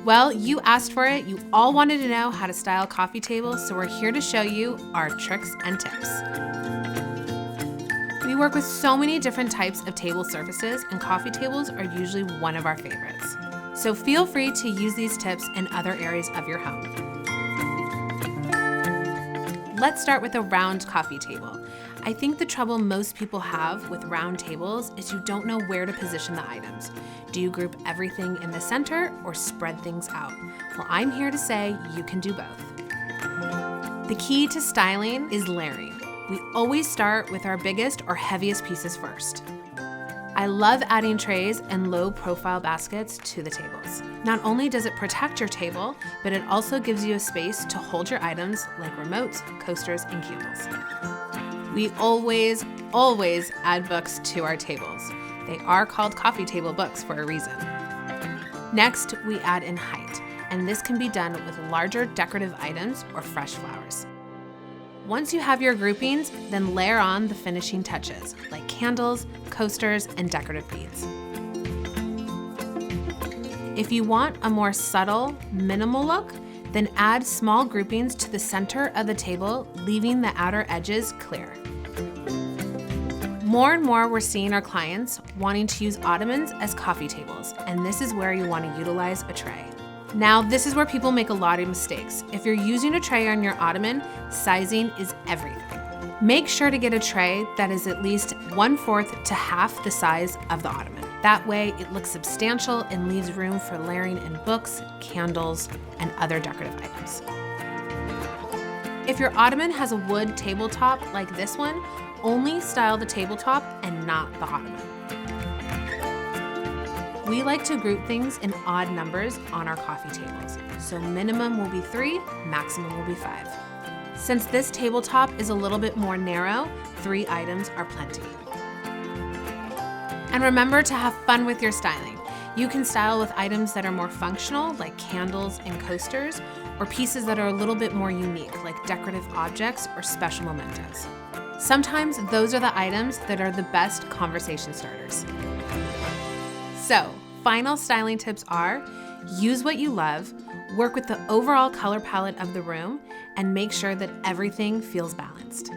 Well, you asked for it. You all wanted to know how to style coffee tables, so we're here to show you our tricks and tips. We work with so many different types of table surfaces, and coffee tables are usually one of our favorites. So feel free to use these tips in other areas of your home. Let's start with a round coffee table. I think the trouble most people have with round tables is you don't know where to position the items. Do you group everything in the center or spread things out? Well, I'm here to say you can do both. The key to styling is layering. We always start with our biggest or heaviest pieces first. I love adding trays and low-profile baskets to the tables. Not only does it protect your table, but it also gives you a space to hold your items like remotes, coasters, and candles. We always add books to our tables. They are called coffee table books for a reason. Next, we add in height, and this can be done with larger decorative items or fresh flowers. Once you have your groupings, then layer on the finishing touches, like candles, coasters, and decorative beads. If you want a more subtle, minimal look, then add small groupings to the center of the table, leaving the outer edges clear. More and more, we're seeing our clients wanting to use ottomans as coffee tables, and this is where you want to utilize a tray. Now, this is where people make a lot of mistakes. If you're using a tray on your ottoman, sizing is everything. Make sure to get a tray that is at least 1/4 to half the size of the ottoman. That way, it looks substantial and leaves room for layering in books, candles, and other decorative items. If your ottoman has a wood tabletop like this one, only style the tabletop and not the ottoman. We like to group things in odd numbers on our coffee tables. So minimum will be 3, maximum will be 5. Since this tabletop is a little bit more narrow, 3 items are plenty. And remember to have fun with your styling. You can style with items that are more functional, like candles and coasters, or pieces that are a little bit more unique, like decorative objects or special mementos. Sometimes those are the items that are the best conversation starters. So, final styling tips are: use what you love, work with the overall color palette of the room, and make sure that everything feels balanced.